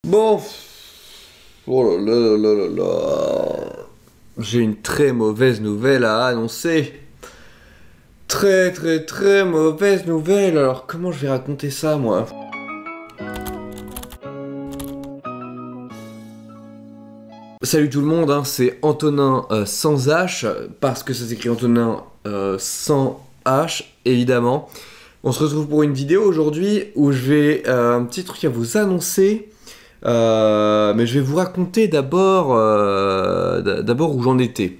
Bon, oh là là là là là. J'ai une très mauvaise nouvelle à annoncer. Très mauvaise nouvelle. Alors comment je vais raconter ça moi? Salut tout le monde, hein, c'est Antonin sans H, parce que ça s'écrit Antonin sans H, évidemment. On se retrouve pour une vidéo aujourd'hui où je vais un petit truc à vous annoncer. Mais je vais vous raconter d'abord où j'en étais.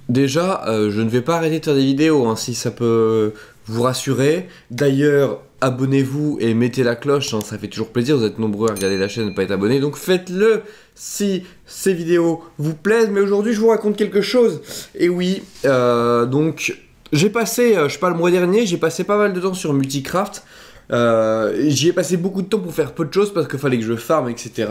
Déjà, je ne vais pas arrêter de faire des vidéos, hein, si ça peut vous rassurer. D'ailleurs, abonnez-vous et mettez la cloche, hein, ça fait toujours plaisir, vous êtes nombreux à regarder la chaîne et ne pas être abonnés, donc faites-le si ces vidéos vous plaisent. Mais aujourd'hui, je vous raconte quelque chose. Et oui, donc, j'ai passé, je sais pas, le mois dernier, j'ai passé pas mal de temps sur Multicraft. J'y ai passé beaucoup de temps pour faire peu de choses parce qu'il fallait que je farm, etc.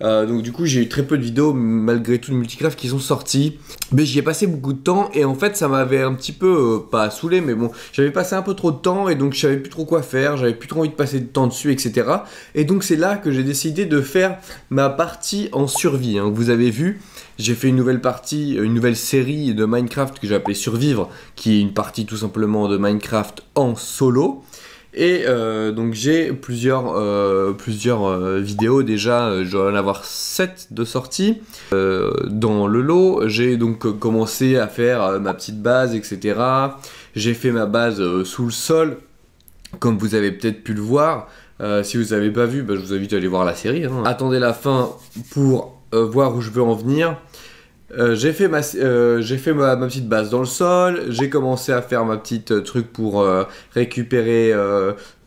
Donc du coup j'ai eu très peu de vidéos malgré tout de Multicraft qui sont sorties. Mais j'y ai passé beaucoup de temps et en fait ça m'avait un petit peu, pas saoulé, mais bon, j'avais passé un peu trop de temps et donc je savais plus trop quoi faire, j'avais plus trop envie de passer de temps dessus, etc. Et donc c'est là que j'ai décidé de faire ma partie en survie, hein. Vous avez vu, j'ai fait une nouvelle partie, une nouvelle série de Minecraft que j'ai appelée Survivre, qui est une partie tout simplement de Minecraft en solo. Et donc j'ai plusieurs vidéos déjà, je dois en avoir 7 de sortie. Dans le lot, j'ai donc commencé à faire ma petite base, etc. J'ai fait ma base sous le sol, comme vous avez peut-être pu le voir. Si vous n'avez pas vu, bah, je vous invite à aller voir la série, hein. Attendez la fin pour voir où je veux en venir. J'ai fait ma petite base dans le sol, j'ai commencé à faire ma petite truc pour récupérer,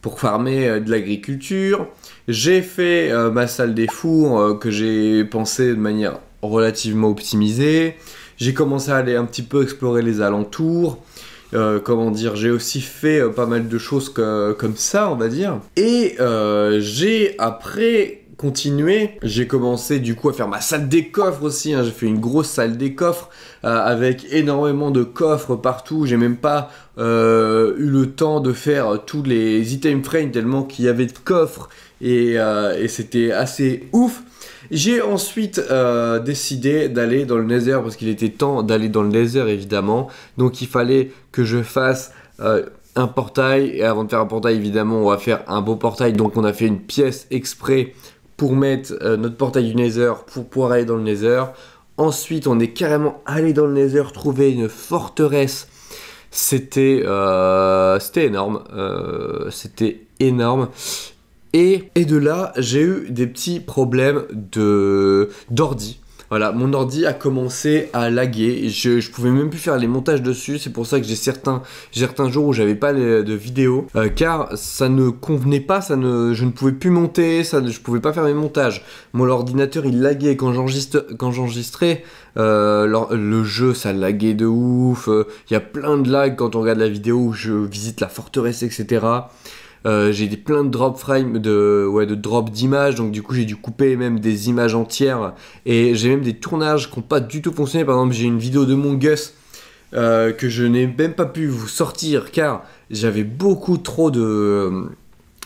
pour farmer de l'agriculture. J'ai fait ma salle des fours que j'ai pensé de manière relativement optimisée. J'ai commencé à aller un petit peu explorer les alentours. Comment dire, j'ai aussi fait pas mal de choses comme ça, on va dire. Et j'ai après continué, j'ai commencé du coup à faire ma salle des coffres aussi, hein. J'ai fait une grosse salle des coffres avec énormément de coffres partout. J'ai même pas eu le temps de faire tous les item frames tellement qu'il y avait de coffres et c'était assez ouf. J'ai ensuite décidé d'aller dans le Nether parce qu'il était temps d'aller dans le Nether évidemment. Donc il fallait que je fasse un portail, et avant de faire un portail évidemment on va faire un beau portail. Donc on a fait une pièce exprès pour mettre notre portail du Nether pour pouvoir aller dans le Nether. Ensuite on est carrément allé dans le Nether trouver une forteresse. C'était énorme, c'était énorme. Et de là, j'ai eu des petits problèmes d'ordi. Voilà, mon ordi a commencé à laguer. Je pouvais même plus faire les montages dessus. C'est pour ça que j'ai certains jours où j'avais pas de vidéos. Car ça ne convenait pas, je ne pouvais plus monter, je pouvais pas faire mes montages. Mon ordinateur il laguait quand j'enregistrais. Le jeu ça laguait de ouf. Il y a plein de lag quand on regarde la vidéo où je visite la forteresse, etc. J'ai plein de drop frames, de drop d'images, donc du coup j'ai dû couper même des images entières et j'ai même des tournages qui n'ont pas du tout fonctionné. Par exemple j'ai une vidéo de mon Gus que je n'ai même pas pu vous sortir car j'avais beaucoup trop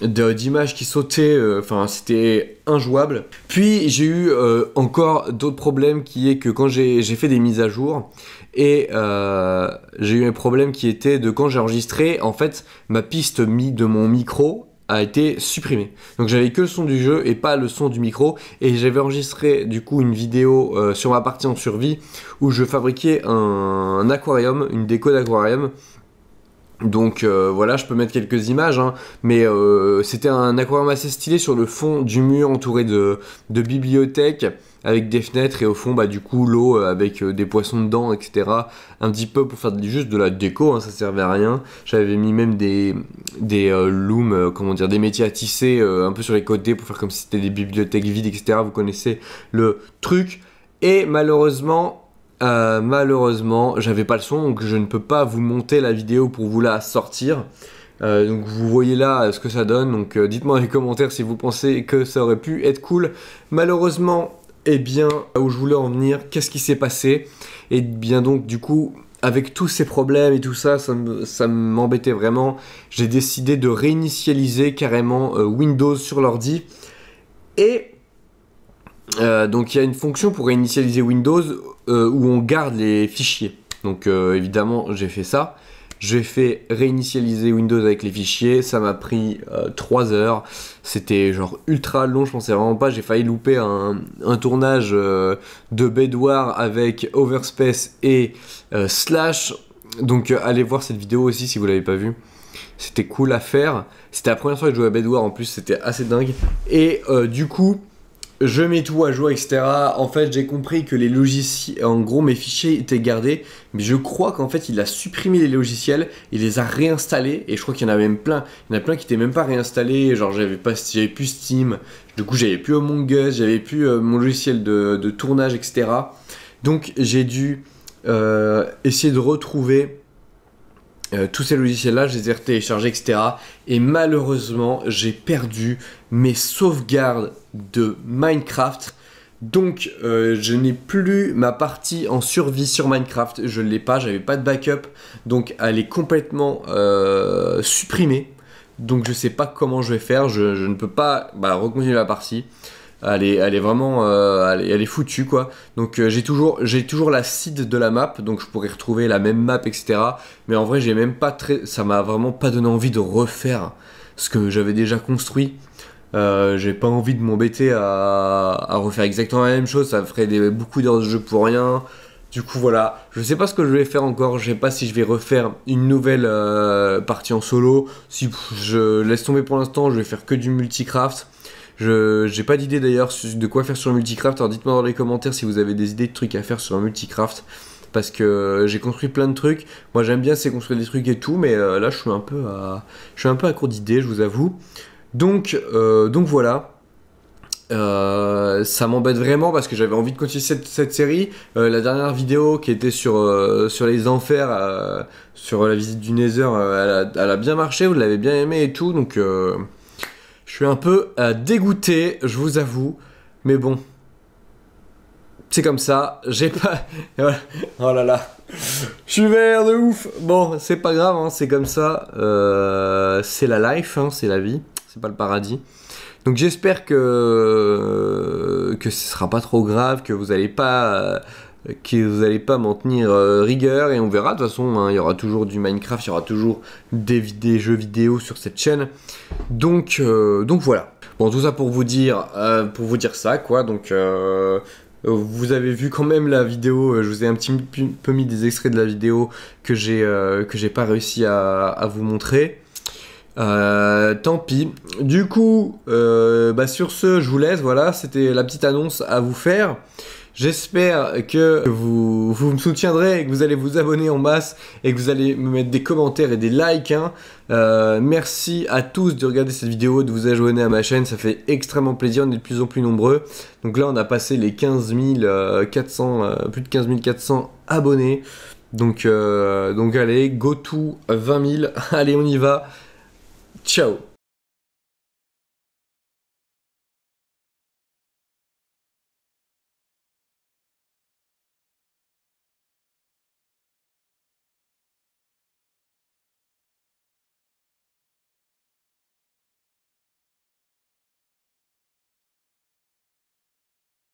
d'images qui sautaient, enfin c'était injouable. Puis j'ai eu encore d'autres problèmes qui est que quand j'ai fait des mises à jour et j'ai eu un problème qui était de quand j'ai enregistré, en fait ma piste de mon micro a été supprimée. Donc j'avais que le son du jeu et pas le son du micro et j'avais enregistré du coup une vidéo sur ma partie en survie où je fabriquais un aquarium, une déco d'aquarium. Donc voilà, je peux mettre quelques images, hein, mais c'était un aquarium assez stylé sur le fond du mur entouré de bibliothèques avec des fenêtres et au fond bah du coup l'eau avec des poissons dedans, etc. Un petit peu pour faire juste de la déco, hein, ça servait à rien. J'avais mis même des looms, comment dire, des métiers à tisser un peu sur les côtés pour faire comme si c'était des bibliothèques vides, etc. Vous connaissez le truc. Et malheureusement, j'avais pas le son, donc je ne peux pas vous monter la vidéo pour vous la sortir. Donc vous voyez là ce que ça donne, donc dites-moi dans les commentaires si vous pensez que ça aurait pu être cool. Malheureusement, eh bien, où je voulais en venir, qu'est-ce qui s'est passé? Et bien donc du coup, avec tous ces problèmes et tout ça, ça m'embêtait vraiment. J'ai décidé de réinitialiser carrément Windows sur l'ordi. Et Donc il y a une fonction pour réinitialiser Windows où on garde les fichiers. Donc évidemment j'ai fait ça. J'ai fait réinitialiser Windows avec les fichiers, ça m'a pris 3 heures, c'était genre ultra long, je pensais vraiment pas, j'ai failli louper un tournage de Bedwars avec Overspace et Slash, donc allez voir cette vidéo aussi si vous l'avez pas vue, c'était cool à faire, c'était la première fois que je jouais à Bedwars en plus, c'était assez dingue, et du coup... Je mets tout à jour, etc. En fait, j'ai compris que les logiciels, en gros, mes fichiers étaient gardés, mais je crois qu'en fait, il a supprimé les logiciels, il les a réinstallés, et je crois qu'il y en a même plein. Il y en a plein qui n'étaient même pas réinstallés, genre j'avais plus Steam, du coup j'avais plus Among Us, j'avais plus mon logiciel de tournage, etc. Donc j'ai dû essayer de retrouver tous ces logiciels-là, je les ai téléchargés, etc. Et malheureusement, j'ai perdu mes sauvegardes de Minecraft. Donc, je n'ai plus ma partie en survie sur Minecraft. Je ne l'ai pas, j'avais pas de backup. Donc, elle est complètement supprimée. Donc, je sais pas comment je vais faire. Je ne peux pas recontinuer la partie. Elle est vraiment, elle est foutue quoi. Donc j'ai toujours la seed de la map, donc je pourrais retrouver la même map, etc. Mais en vrai, j'ai même pas ça m'a vraiment pas donné envie de refaire ce que j'avais déjà construit. J'ai pas envie de m'embêter à refaire exactement la même chose. Ça ferait beaucoup d'heures de jeu pour rien. Du coup voilà, je sais pas ce que je vais faire encore. Je sais pas si je vais refaire une nouvelle partie en solo. Si je laisse tomber pour l'instant, je vais faire que du multicraft. J'ai pas d'idée d'ailleurs de quoi faire sur le multicraft, alors dites-moi dans les commentaires si vous avez des idées de trucs à faire sur le multicraft, parce que j'ai construit plein de trucs. Moi j'aime bien c'est construire des trucs et tout, mais là je suis un peu à court d'idées, je vous avoue. Donc voilà. Ça m'embête vraiment parce que j'avais envie de continuer cette série. La dernière vidéo qui était sur les enfers, sur la visite du Nether, elle a bien marché, vous l'avez bien aimé et tout, donc... Je suis un peu dégoûté, je vous avoue, mais bon, c'est comme ça, j'ai pas... Oh là là, je suis vert de ouf. Bon, c'est pas grave, hein, c'est comme ça, c'est la life, hein, c'est la vie, c'est pas le paradis. Donc j'espère que ce sera pas trop grave, que vous allez pas m'en tenir rigueur, et on verra. De toute façon, hein, il y aura toujours du Minecraft, il y aura toujours des jeux vidéo sur cette chaîne. Donc voilà. Bon, tout ça pour vous dire ça, quoi. Donc vous avez vu quand même la vidéo. Je vous ai un petit peu mis des extraits de la vidéo que j'ai pas réussi à vous montrer. Tant pis. Du coup, sur ce, je vous laisse. Voilà, c'était la petite annonce à vous faire. J'espère que vous me soutiendrez et que vous allez vous abonner en masse et que vous allez me mettre des commentaires et des likes. Hein. Merci à tous de regarder cette vidéo, de vous abonner à ma chaîne, ça fait extrêmement plaisir, on est de plus en plus nombreux. Donc là on a passé les 15 400, plus de 15 400 abonnés. Donc allez, go to 20 000, allez on y va. Ciao.